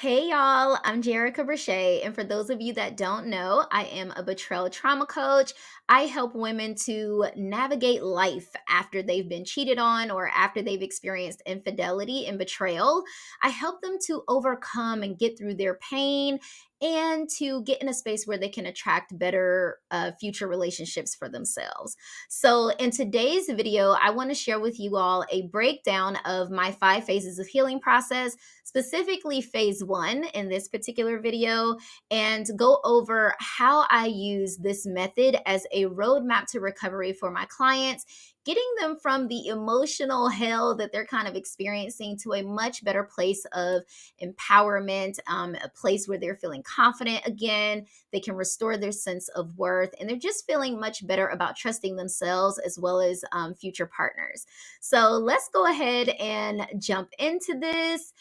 Hey y'all, I'm Jerica Brachet, and for those of you that don't know, I am a betrayal trauma coach. I help women to navigate life after they've been cheated on or after they've experienced infidelity and betrayal. I help them to overcome and get through their pain and to get in a space where they can attract better future relationships for themselves. So, in today's video, I want to share with you all a breakdown of my 5 phases of healing process, specifically phase one in this particular video, and go over how I use this method as a roadmap to recovery for my clients, getting them from the emotional hell that they're kind of experiencing to a much better place of empowerment, a place where they're feeling confident again. They can restore their sense of worth, and they're just feeling much better about trusting themselves as well as future partners. So let's go ahead and jump into this.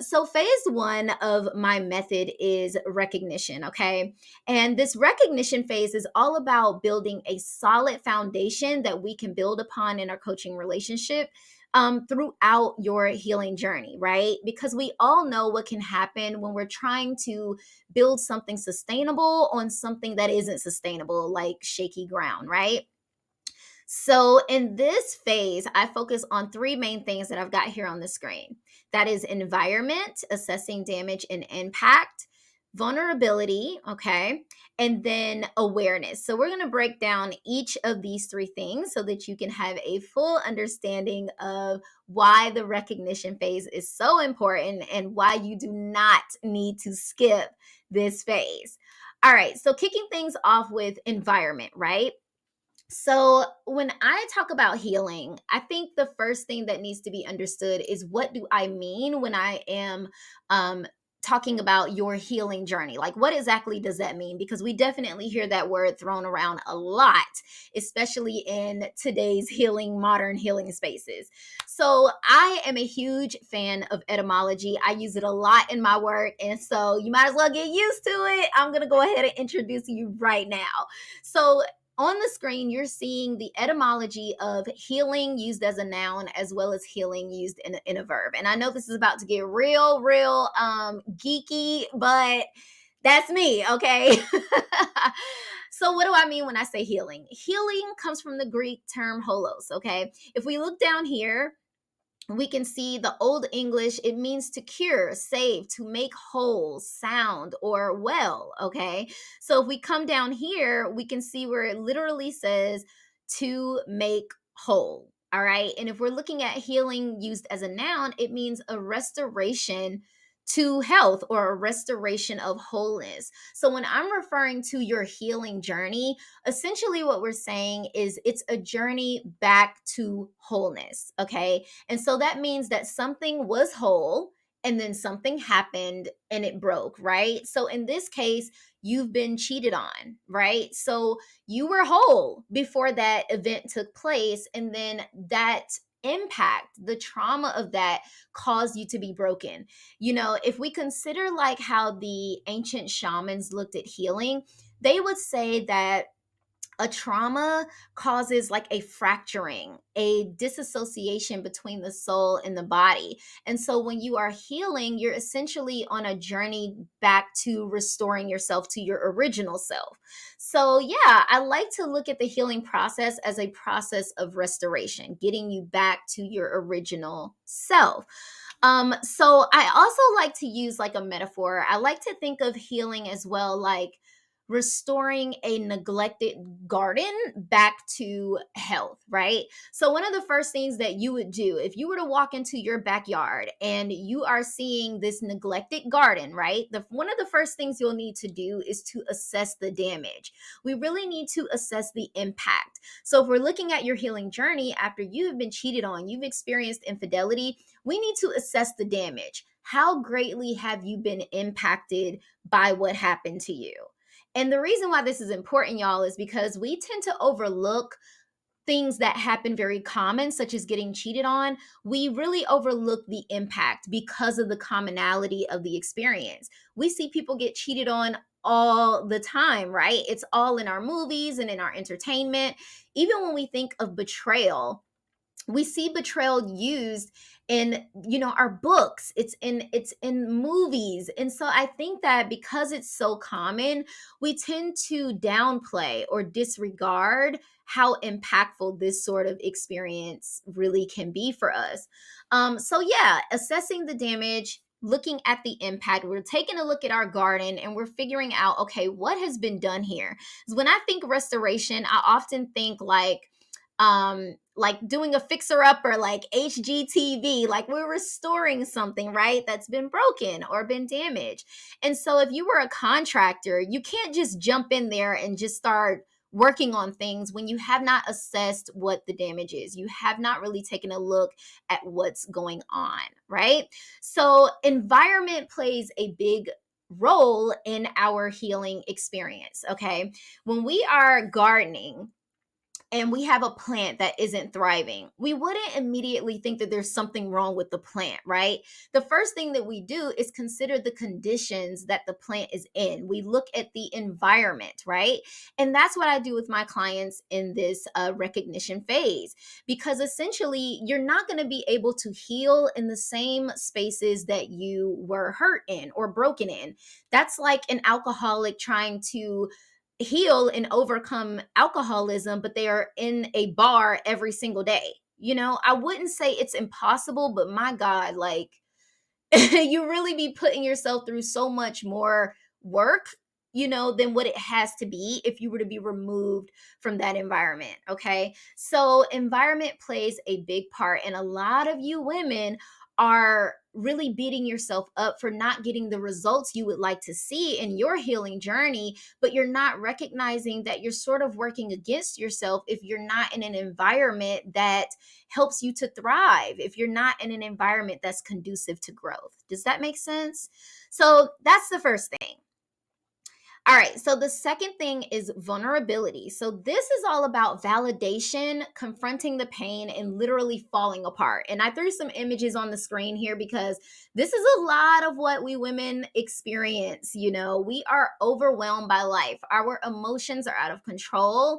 So phase one of my method is recognition, okay? And this recognition phase is all about building a solid foundation that we can build upon in our coaching relationship throughout your healing journey, right? Because we all know what can happen when we're trying to build something sustainable on something that isn't sustainable, like shaky ground, right? So, in this phase, I focus on three main things that I've got here on the screen. That is environment, assessing damage and impact, vulnerability, okay, and then awareness. So, we're going to break down each of these three things so that you can have a full understanding of why the recognition phase is so important and why you do not need to skip this phase. All right, so kicking things off with environment, right? So, when I talk about healing, I think the first thing that needs to be understood is what do I mean when I am um, talking about your healing journey? Like, what exactly does that mean? Because we definitely hear that word thrown around a lot, especially in today's modern healing spaces. So, I am a huge fan of etymology. I use it a lot in my work. And so, you might as well get used to it. I'm going to go ahead and introduce you right now. So, on the screen, you're seeing the etymology of healing used as a noun as well as healing used in a verb. And I know this is about to get real geeky, but that's me, okay? So, what do I mean when I say healing? Healing comes from the Greek term holos, okay? If we look down here, we can see the Old English, it means to cure, save, to make whole, sound, or well. Okay. So if we come down here, we can see where it literally says to make whole. All right. And if we're looking at healing used as a noun, it means a restoration to health or a restoration of wholeness. So when I'm referring to your healing journey, essentially what we're saying is it's a journey back to wholeness. Okay. And so that means that something was whole and then something happened and it broke, right? So in this case, you've been cheated on, right? So you were whole before that event took place. And then that impact, the trauma of that caused you to be broken. If we consider like how the ancient shamans looked at healing, they would say that a trauma causes like a fracturing, a disassociation between the soul and the body. And so when you are healing, you're essentially on a journey back to restoring yourself to your original self. So, yeah, I like to look at the healing process as a process of restoration, getting you back to your original self. So I also like to use like a metaphor. I like to think of healing as well, like restoring a neglected garden back to health, right? So, one of the first things that you would do if you were to walk into your backyard and you are seeing this neglected garden, right? One of the first things you'll need to do is to assess the damage. We really need to assess the impact. So, if we're looking at your healing journey after you have been cheated on, you've experienced infidelity, we need to assess the damage. How greatly have you been impacted by what happened to you? And the reason why this is important, y'all, is because we tend to overlook things that happen very common, such as getting cheated on. We really overlook the impact because of the commonality of the experience. We see people get cheated on all the time, right? It's all in our movies and in our entertainment. Even when we think of betrayal, we see betrayal used in, our books, it's in movies. And so I think that because it's so common, we tend to downplay or disregard how impactful this sort of experience really can be for us. So yeah, assessing the damage, looking at the impact, we're taking a look at our garden and we're figuring out, okay, what has been done here. 'Cause when I think restoration, I often think like doing a fixer upper, like HGTV, like we're restoring something, right, that's been broken or been damaged. And so if you were a contractor, you can't just jump in there and just start working on things when you have not assessed what the damage is. You have not really taken a look at what's going on, right? So environment plays a big role in our healing experience, okay? When we are gardening, and we have a plant that isn't thriving, we wouldn't immediately think that there's something wrong with the plant, right? The first thing that we do is consider the conditions that the plant is in. We look at the environment, right? And that's what I do with my clients in this recognition phase, because essentially you're not going to be able to heal in the same spaces that you were hurt in or broken in. That's like an alcoholic trying to heal and overcome alcoholism, but they are in a bar every single day. I wouldn't say it's impossible, but my God, like you really be putting yourself through so much more work, than what it has to be if you were to be removed from that environment. Okay. So, environment plays a big part. And a lot of you women are really beating yourself up for not getting the results you would like to see in your healing journey, but you're not recognizing that you're sort of working against yourself if you're not in an environment that helps you to thrive, if you're not in an environment that's conducive to growth. Does that make sense? So that's the first thing. All right, so the second thing is vulnerability. So this is all about validation, confronting the pain, and literally falling apart. And I threw some images on the screen here because this is a lot of what we women experience. We are overwhelmed by life. Our emotions are out of control.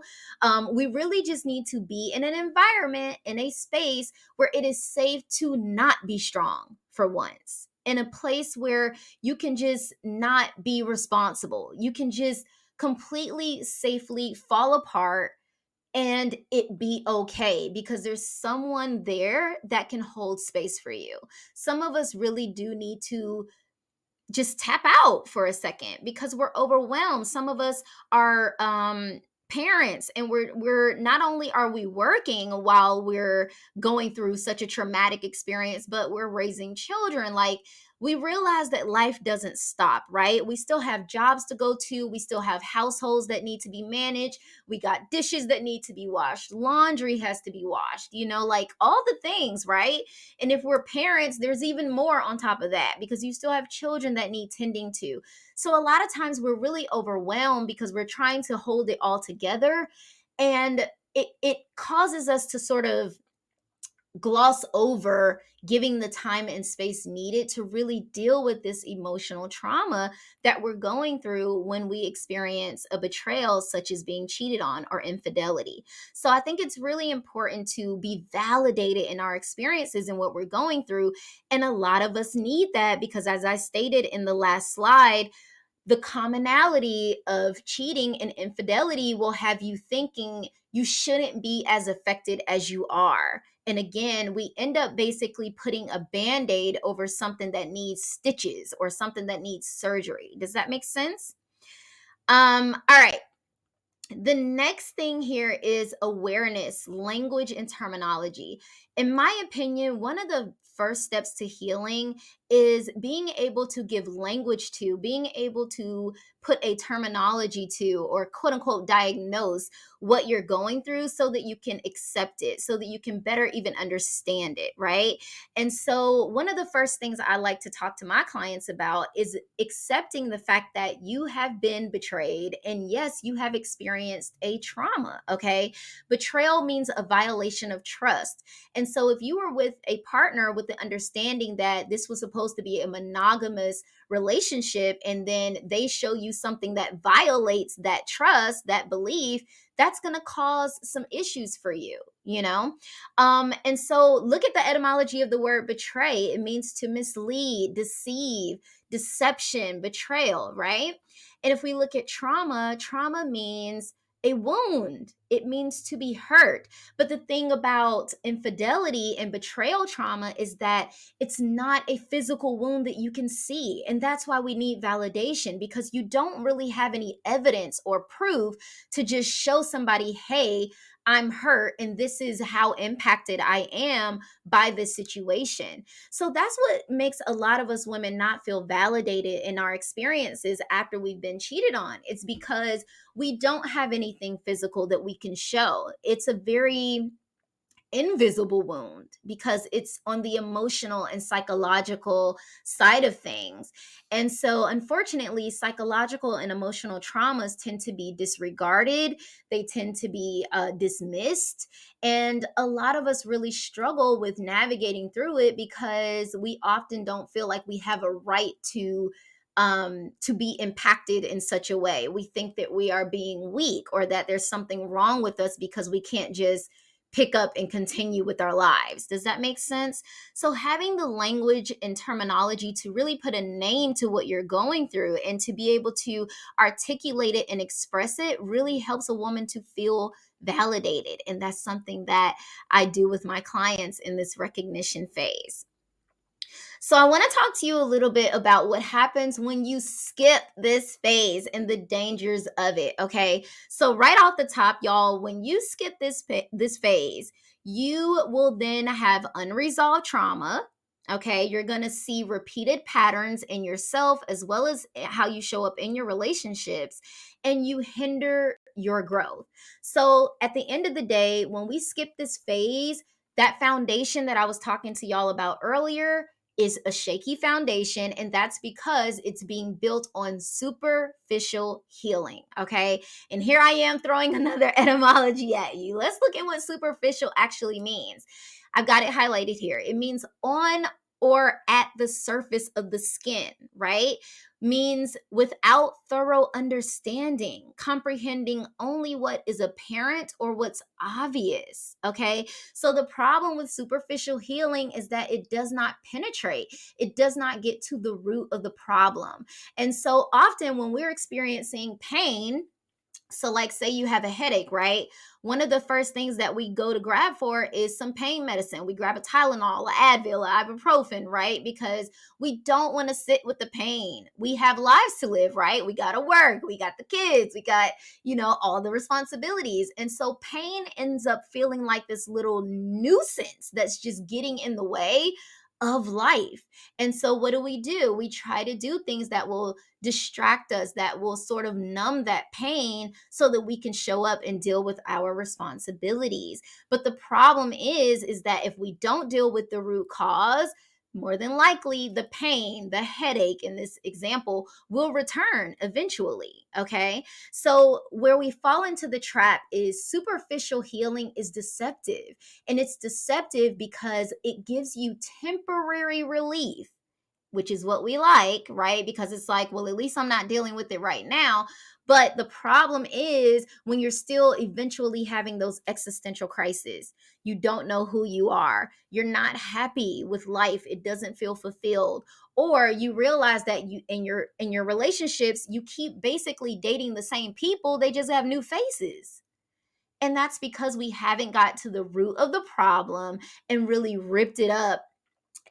We really just need to be in an environment, in a space where it is safe to not be strong for once. In a place where you can just not be responsible. You can just completely safely fall apart and it be okay because there's someone there that can hold space for you. Some of us really do need to just tap out for a second because we're overwhelmed. Some of us are parents, and we're not only are we working while we're going through such a traumatic experience, but we're raising children. Like, we realize that life doesn't stop, right? We still have jobs to go to, we still have households that need to be managed, we got dishes that need to be washed, laundry has to be washed, like all the things, right? And if we're parents, there's even more on top of that because you still have children that need tending to. So a lot of times we're really overwhelmed because we're trying to hold it all together. And it causes us to sort of gloss over giving the time and space needed to really deal with this emotional trauma that we're going through when we experience a betrayal, such as being cheated on or infidelity. So I think it's really important to be validated in our experiences and what we're going through. And a lot of us need that because, as I stated in the last slide, the commonality of cheating and infidelity will have you thinking you shouldn't be as affected as you are. And again, we end up basically putting a band aid over something that needs stitches or something that needs surgery. Does that make sense? All right. The next thing here is awareness, language, and terminology. In my opinion, one of the first steps to healing is being able to give language to, being able to put a terminology to, or quote unquote diagnose what you're going through so that you can accept it, so that you can better even understand it, right? And so, one of the first things I like to talk to my clients about is accepting the fact that you have been betrayed. And yes, you have experienced a trauma, okay? Betrayal means a violation of trust. And so, if you were with a partner with the understanding that this was supposed supposed to be a monogamous relationship, and then they show you something that violates that trust, that belief, that's going to cause some issues for you, you know? And so look at the etymology of the word betray. It means to mislead, deceive, deception, betrayal, right? And if we look at trauma, trauma means a wound. It means to be hurt. But the thing about infidelity and betrayal trauma is that it's not a physical wound that you can see. And that's why we need validation, because you don't really have any evidence or proof to just show somebody, hey, I'm hurt and this is how impacted I am by this situation. So that's what makes a lot of us women not feel validated in our experiences after we've been cheated on. It's because we don't have anything physical that we can show. It's a very invisible wound because it's on the emotional and psychological side of things. And so, unfortunately, psychological and emotional traumas tend to be disregarded, they tend to be dismissed. And a lot of us really struggle with navigating through it because we often don't feel like we have a right to be impacted in such a way. We think that we are being weak or that there's something wrong with us because we can't just pick up and continue with our lives. Does that make sense? So, having the language and terminology to really put a name to what you're going through and to be able to articulate it and express it really helps a woman to feel validated. And that's something that I do with my clients in this recognition phase. So, I want to talk to you a little bit about what happens when you skip this phase and the dangers of it. Okay. So, right off the top, y'all, when you skip this phase, you will then have unresolved trauma. Okay. You're going to see repeated patterns in yourself as well as how you show up in your relationships, and you hinder your growth. So, at the end of the day, when we skip this phase, that foundation that I was talking to y'all about earlier is a shaky foundation, and that's because it's being built on superficial healing. Okay. And here I am throwing another etymology at you. Let's look at what superficial actually means. I've got it highlighted here. It means on or at the surface of the skin, right? Means without thorough understanding, comprehending only what is apparent or what's obvious. Okay. So the problem with superficial healing is that it does not penetrate. It does not get to the root of the problem. And so often when we're experiencing pain, so, like, say you have a headache, right? One of the first things that we go to grab for is some pain medicine. We grab a Tylenol, a Advil, a ibuprofen, right? Because we don't want to sit with the pain. We have lives to live, right? We got to work. We got the kids. We got, all the responsibilities. And so pain ends up feeling like this little nuisance that's just getting in the way of life. And so what do? We try to do things that will distract us, that will sort of numb that pain so that we can show up and deal with our responsibilities. But the problem is that if we don't deal with the root cause, more than likely the pain, the headache in this example will return eventually. Okay. So, where we fall into the trap is superficial healing is deceptive. And it's deceptive because it gives you temporary relief, which is what we like, right? Because it's like, well, at least I'm not dealing with it right now. But the problem is when you're still eventually having those existential crises. You don't know who you are. You're not happy with life. It doesn't feel fulfilled. Or you realize that you in your relationships, you keep basically dating the same people, they just have new faces. And that's because we haven't got to the root of the problem and really ripped it up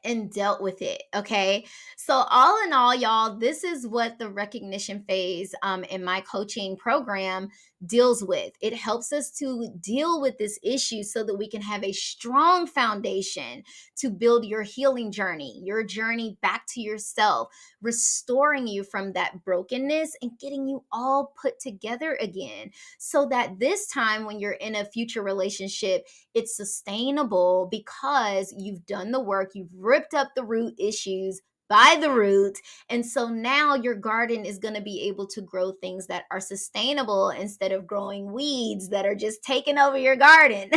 and dealt with it. Okay. So, all in all, y'all, this is what the recognition phase in my coaching program deals with. It helps us to deal with this issue so that we can have a strong foundation to build your healing journey, your journey back to yourself, restoring you from that brokenness and getting you all put together again so that this time when you're in a future relationship, it's sustainable because you've done the work, you've ripped up the root issues by the root. And so now your garden is going to be able to grow things that are sustainable instead of growing weeds that are just taking over your garden.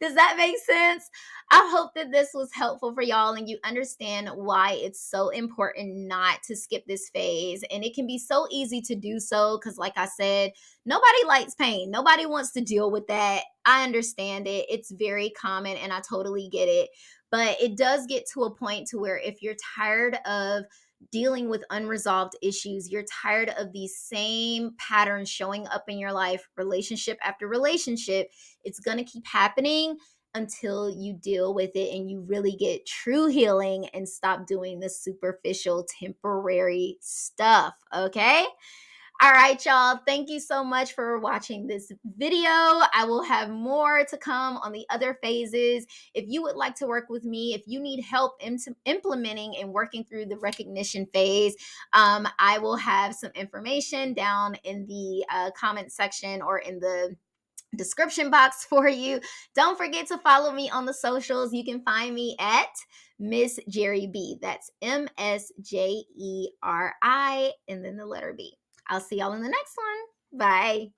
Does that make sense? I hope that this was helpful for y'all and you understand why it's so important not to skip this phase. And it can be so easy to do so because, like I said, nobody likes pain. Nobody wants to deal with that. I understand it. It's very common and I totally get it. But it does get to a point to where if you're tired of dealing with unresolved issues, you're tired of these same patterns showing up in your life, relationship after relationship, it's going to keep happening until you deal with it and you really get true healing and stop doing the superficial, temporary stuff. Okay. All right, y'all. Thank you so much for watching this video. I will have more to come on the other phases. If you would like to work with me, if you need help implementing and working through the recognition phase, I will have some information down in the comment section or in the description box for you. Don't forget to follow me on the socials. You can find me at Miss Jerry B. That's MSJERI and then the letter B. I'll see y'all in the next one. Bye.